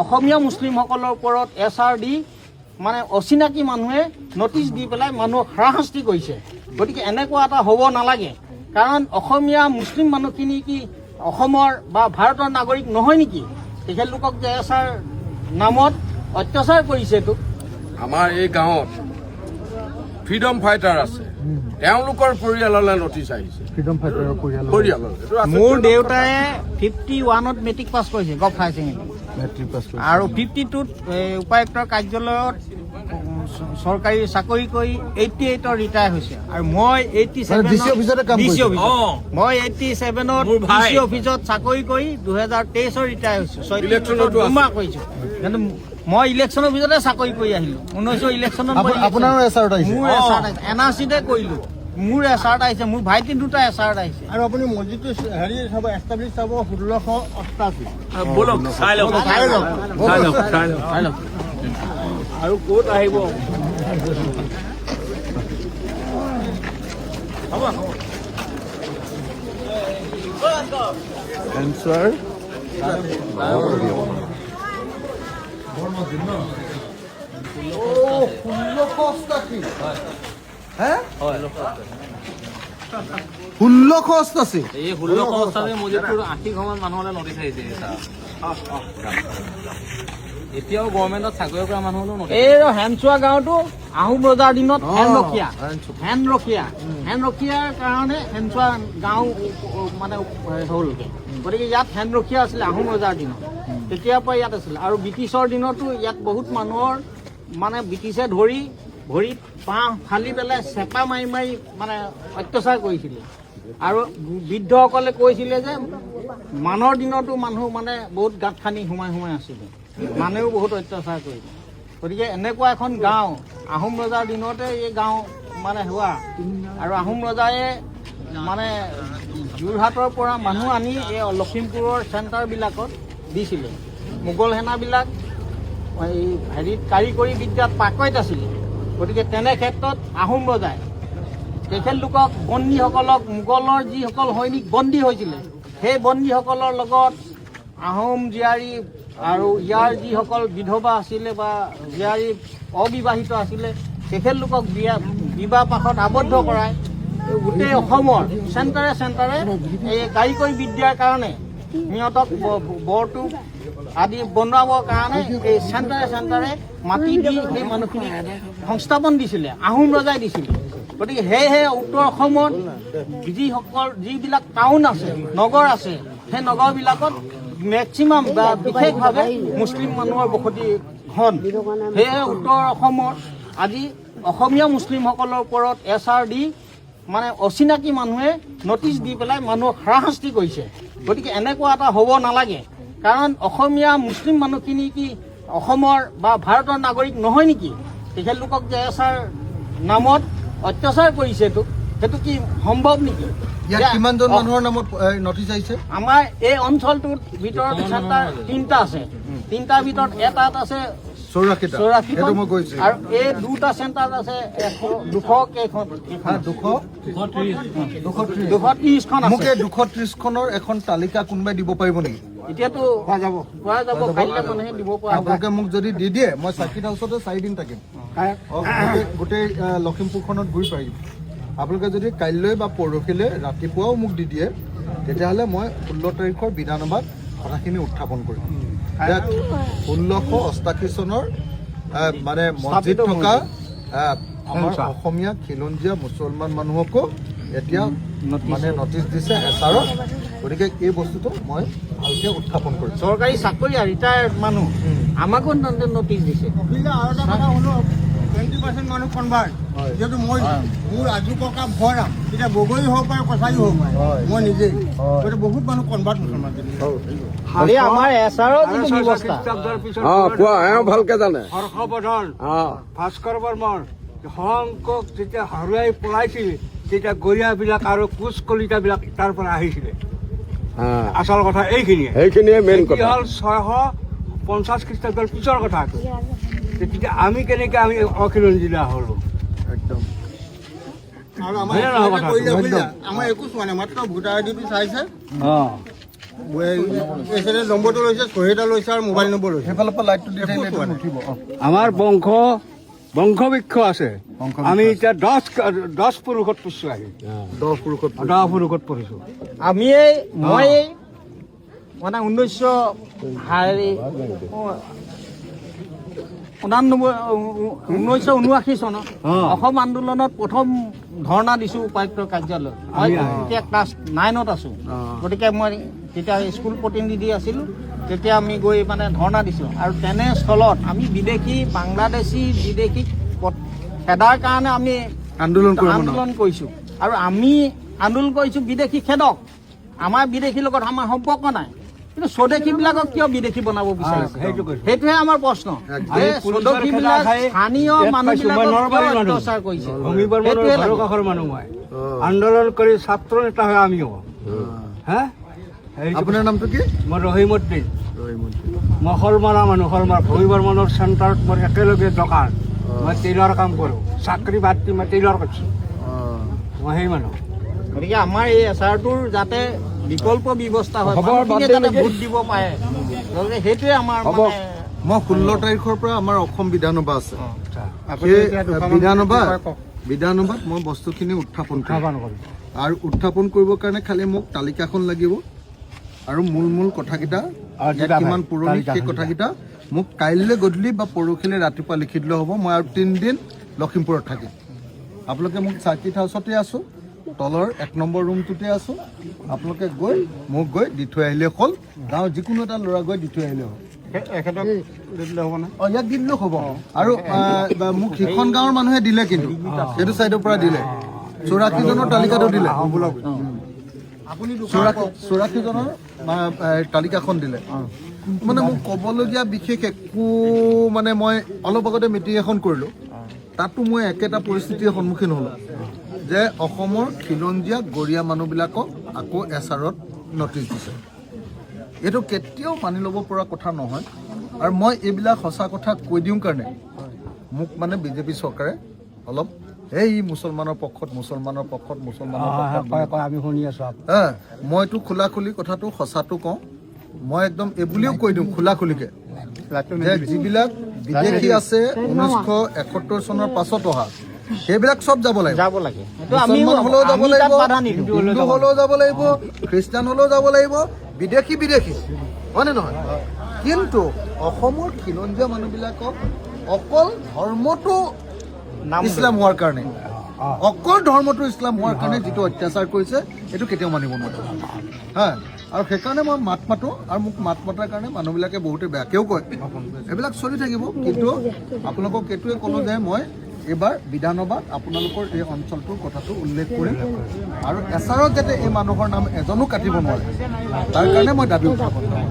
অসমীয়া মুছলিমসকলৰ ওপৰত এছআৰ দি মানে অচিনাকি মানুহে নটিচ দি পেলাই মানুহক হাৰাশাস্তি কৰিছে। গতিকে এনেকুৱা এটা হ'ব নালাগে, কাৰণ অসমীয়া মুছলিম মানুহখিনি কি অসমৰ বা ভাৰতৰ নাগৰিক নহয় নেকি? তেখেতলোকক যে এছআৰ নামত অত্যাচাৰ কৰিছেতো। আমাৰ এই গাঁৱত ফ্ৰীডম ফাইটাৰ আছে, তেওঁলোকৰ পৰিয়াললৈ নটিচ আহিছে। ফ্ৰীডম ফাইটাৰৰ পৰিয়াললৈ মোৰ দেউতাই 51ত মেট্ৰিক পাছ কৰিছে gov higher secondary, matric pass কৰিছে আৰু 52ত উপায়ুক্তৰ কাৰ্যালয়ত চৰকাৰী চাকৰি কৰি 88ত ৰিটায়াৰ হৈছে। আৰু মই 87ত ডিচি অফিচতে কাম কৰিছে। মই 87ত ডিচি অফিচত চাকৰি কৰি 2023ত ৰিটায়াৰ হৈছো। 6 দুমাহ কৰিছো, কিন্তু মই ইলেকশ্যন অফিচতে চাকৰি কৰি আহিলো। 19 ইলেকশ্যনত আপোনাৰো এছআৰ আহিছে? মোৰ এছআৰ আহিছে, এনআৰচিতে কৰিলো। মোৰ এছআৰ আহিছে, মোৰ ভাইটি দুটা এছআৰ আহিছে। আৰু আপুনি মছজিদটো হেৰি চাব, এষ্টাব্লিছ চাব 1688। বলক চাই লওক আৰু ক'ত আহিব। এনচাৰ ষোল্লশ এই 1688 মছজিদটোৰ 80 ঘৰমান মানুহলৈ নটিচ আহিছে। এতিয়াও গভৰ্ণমেণ্টত চাকৰি কৰা মানুহলৈও নটিচ। এই হেনচোৱা গাঁৱতো আহোম ৰজাৰ দিনত হেন ৰখীয়াৰ কাৰণে হেনচোৱা গাঁও মানে হ'লগৈ। গতিকে ইয়াত হেন ৰখীয়া আছিলে আহোম ৰজাৰ দিনত, তেতিয়াৰ পৰা ইয়াত আছিলে। আৰু ব্ৰিটিছৰ দিনতো ইয়াত বহুত মানুহৰ মানে ব্ৰিটিছে ধৰি ভৰিত বাঁহ ফালি পেলাই চেপা মাৰি মাৰি মানে অত্যাচাৰ কৰিছিলে। আৰু বৃদ্ধসকলে কৈছিলে যে মানৰ দিনতো মানুহ মানে বহুত গাঁত খান্দি সোমাই আছিলে, মানুহেও বহুত অত্যাচাৰ কৰিলে। গতিকে এনেকুৱা এখন গাঁও আহোম ৰজাৰ দিনতে এই গাঁও মানে হোৱা, আৰু আহোম ৰজাই মানে যোৰহাটৰ পৰা মানুহ আনি এই লখিমপুৰৰ চেণ্টাৰবিলাকত দিছিলে। মোগল সেনাবিলাক এই হেৰিত কাৰিকৰী বিদ্যাত পাকৈত আছিলে। গতিকে তেনে ক্ষেত্ৰত আহোম ৰজাই তেখেতলোকক বন্দীসকলক, মোগলৰ যিসকল সৈনিক বন্দী হৈছিলে, সেই বন্দীসকলৰ লগত আহোম জীয়াৰী আৰু ইয়াৰ যিসকল বিধৱা আছিলে বা জীয়াৰী অবিবাহিত আছিলে, তেখেতলোকক বিবাহ পাশত আবদ্ধ কৰাই গোটেই অসমৰ চেণ্টাৰে এই কাৰিকৰী বিদ্যাৰ কাৰণে সিহঁতক বৰটো আদি বনোৱাবৰ কাৰণে এই চেণ্টাৰে মাটি দি সেই মানুহখিনিক সংস্থাপন দিছিলে, আহোম ৰজাই দিছিলে। গতিকে সেয়েহে উত্তৰ অসমত যিবিলাক টাউন আছে, নগৰ আছে, সেই নগৰবিলাকত মেক্সিমাম বা বিশেষভাৱে মুছলিম মানুহৰ বসতি ঘন। সেয়েহে উত্তৰ অসমত আজি অসমীয়া মুছলিমসকলৰ ওপৰত এছআৰ দি মানে অচিনাকি মানুহে নটিচ দি পেলাই মানুহক হাৰাশাস্তি কৰিছে। গতিকে এনেকুৱা এটা হ'ব নালাগে, কাৰণ অসমীয়া মুছলিম মানুহখিনি কি অসমৰ বা ভাৰতৰ নাগৰিক নহয় নেকি? তেখেতলোকক যে এছআৰ নামত অত্যাচাৰ কৰিছেতো, সেইটো কি সম্ভৱ নেকি? কিমানজন মানুহৰ নামত নটিচ আহিছে? আমাৰ এই অঞ্চলটোৰ ভিতৰত চেণ্টাৰ 3টা আছে, 3টাৰ ভিতৰত এটাত আছে 84খন, আৰু এই 2টা চেণ্টাৰ আছে 230খন আছে। মোক এই 230খনৰ এখন তালিকা কোনোবাই দিব পাৰিব নেকি? এতিয়াতো পোৱা যাব, কাইলৈ মানুহে দিব পৰা হ'ব। আপোনালোকে মোক যদি দি দিয়ে, মই চাৰ্কিট হাউচতে 4 দিন থাকিম, গোটেই লখিমপুৰখনত ঘূৰি পাৰিম। আপোনালোকে যদি কাইলৈ বা পৰহিলৈ ৰাতিপুৱাও মোক দি দিয়ে, তেতিয়াহ'লে মই 16 তাৰিখৰ বিধানসভাত কথাখিনি উত্থাপন কৰিম। 1688 চনৰ মানে মছজিদ থকা আমাৰ অসমীয়া খিলঞ্জীয়া মুছলমান মানুহকো এতিয়া মানে নটিচ দিছে এছআৰত। গতিকে এই বস্তুটো মই ভালকে উত্থাপন কৰিম। চৰকাৰী চাকৰিয়া ৰিটায়াৰ্ড মানুহ আমাকো নটিচ দিছে। 20% মানুহ কনভাৰ্ট, যিহেতু মই মোৰ আজু ককা ভৰাম, এতিয়া বগৰী হ'ব পাৰে, কছাৰী হ'ব পাৰে, মই নিজেই গতিকে বহুত মানুহ কনভাৰ্ট মুছলমান। আমাৰ এছআৰৰ যিটো ব্যৱস্থা ভালকে জানে। হৰ্ষবৰ্ধন, ভাস্কৰ বৰ্মন, শংকক যেতিয়া হৰুৱাই পলাইছিল, তেতিয়া গৰিয়াবিলাক আৰু কোচ কলিতাবিলাক তাৰ পৰা আহিছিলে। আচল কথা সেইখিনিয়ে মেইন কথা হ'ল 650 খ্ৰীষ্টাব্দৰ পিছৰ কথা। তেতিয়া আমি কেনেকে আমি অখিলঞ্জিলা হলো একদম। আমাৰ একো চোৱা নাই, মাত্ৰ ভোটাৰ আইডিটো চাইছে। নম্বৰটো লৈছে, চহীটা লৈছে আৰু মোবাইল নম্বৰ লৈছে। সেইফালৰ পৰা লাইটটো দি থাকিলে এইটো নুঠিব। আমাৰ বংশবৃক্ষ আছে। আমি এতিয়া 10 পুৰুষত পৰিছোঁ আহি 10 পুৰুষত 10 পুৰুষত পৰিছোঁ। আমি মই মানে 1979 চনত অসম আন্দোলনত প্ৰথম ধৰ্ণা দিছোঁ উপায়ুক্তৰ কাৰ্যালয়ত। মই তেতিয়া ক্লাছ 9ত আছোঁ। গতিকে মই তেতিয়া স্কুল প্ৰতিনিধি আছিলোঁ। তেতিয়া আমি গৈ মানে ধৰ্ণা দিছোঁ আৰু তেনেস্থলত আমি বিদেশী বাংলাদেশী বিদেশীক খেদাৰ কাৰণে আমি আন্দোলন কৰিছোঁ। আৰু আমি আন্দোলন কৰিছোঁ বিদেশী খেদক, আমাৰ বিদেশীৰ লগত আমাৰ সম্পৰ্ক নাই। কিন্তু স্বদেশীবিলাকক কিয় বিদেশী বনাব বিচাৰিছে, সেইটোহে আমাৰ প্ৰশ্ন। স্বদেশীবিলাক স্থানীয় মানুহবিলাকক অত্যাচাৰ কৰিছে। আন্দোলন কৰি ছাত্ৰ নেতা হয় আমিও। হা, আপোনাৰ নামটো কি? মই ৰহিমুদ্দিন। মই শলমাৰা মানুহ, শলমাৰ ভূমি বৰ্মনৰ চেণ্টাৰত মোৰ একেলগে দোকান। মই টেইলৰ কাম কৰোঁ, চাকৰি বাদ দি মই টেইলৰ কৰিছোঁ। মই সেই মানুহ। গতিকে আমাৰ এই এচাৰটোৰ যাতে বিকল্প ব্যৱস্থা হয়, মানুহখিনিয়ে যাতে ভোট দিব পাৰে, গতিকে সেইটোৱে আমাৰ মানে। মই 16 তাৰিখৰ পৰা আমাৰ অসম বিধানসভা আছে। সেই বিধানসভাত মই বস্তুখিনি উত্থাপন কৰিম। আৰু উত্থাপন কৰিবৰ কাৰণে খালি মোক তালিকাখন লাগিব আৰু মূল কথাকেইটা কিমান পুৰণি সেই কথাকেইটা মোক কাইলৈ গধূলি বা পৰহিলৈ ৰাতিপুৱা লিখি দিলে হ'ব। মই আৰু 3 দিন লখিমপুৰত থাকিম। আপোনালোকে মোক চাৰ্কিট হাউচতে আছোঁ, তলৰ 1 নম্বৰ ৰুমটোতে আছোঁ। আপোনালোকে মোক গৈ দি থৈ আহিলে হ'ল। গাঁৱৰ যিকোনো এটা ল'ৰা গৈ দি থৈ আহিলে হ'ল। ইয়াক দি দিলেও হ'ব। আৰু মোক সিখন গাঁৱৰ মানুহে দিলে, কিন্তু সেইটো চাইডৰ পৰা দিলে 84 জনৰ তালিকাটো দিলে। 84 জনৰ তালিকাখন দিলে। মানে মোক ক'বলগীয়া বিশেষ একো মানে মই অলপ আগতে মিটিং এখন কৰিলোঁ, তাতো মই একেটা পৰিস্থিতিৰ সন্মুখীন হ'লোঁ যে অসমৰ খিলঞ্জীয়া গৰীয়া মানুহবিলাকক আকৌ এছাৰত নটিচ দিছে। এইটো কেতিয়াও মানি ল'ব পৰা কথা নহয়। আৰু মই এইবিলাক সঁচা কথা কৈ দিওঁ কাৰণে মোক মানে বিজেপি চৰকাৰে অলপ এই মুছলমানৰ পক্ষত আমি শুনি আছোঁ। মইতো খোলাখুলি কথাটো সঁচাটো কওঁ। মই একদম এই বুলিও কৈ দিওঁ খোলাখুলিকে যে যিবিলাক বিদেশী আছে 1971 চনৰ পাছত অহা, সেইবিলাক চব যাব লাগে। মুছলমান হ'লেও যাব লাগিব, হিন্দু হ'লেও যাব লাগিব, খ্ৰীষ্টান হ'লেও যাব লাগিব, বিদেশী হয়নে নহয়? কিন্তু অসমৰ খিলঞ্জীয়া মানুহবিলাকক অকল ধৰ্মটো ইছলাম হোৱাৰ কাৰণে যিটো অত্যাচাৰ কৰিছে সেইটো কেতিয়াও মানিব নোৱাৰে। হা, আৰু সেইকাৰণে মই মাত মাতোঁ। আৰু মোক মাত মতাৰ কাৰণে মানুহবিলাকে বহুতে বেয়াকেও কয়। এইবিলাক চলি থাকিব। কিন্তু আপোনালোকক এইটোৱে ক'লোঁ যে মই এইবাৰ বিধানসভাত আপোনালোকৰ এই অঞ্চলটোৰ কথাটো উল্লেখ কৰিম আৰু এছাৰত যাতে এই মানুহৰ নাম এজনো কাটিব নোৱাৰে তাৰ কাৰণে মই দাবী উত্থাপন কৰিম।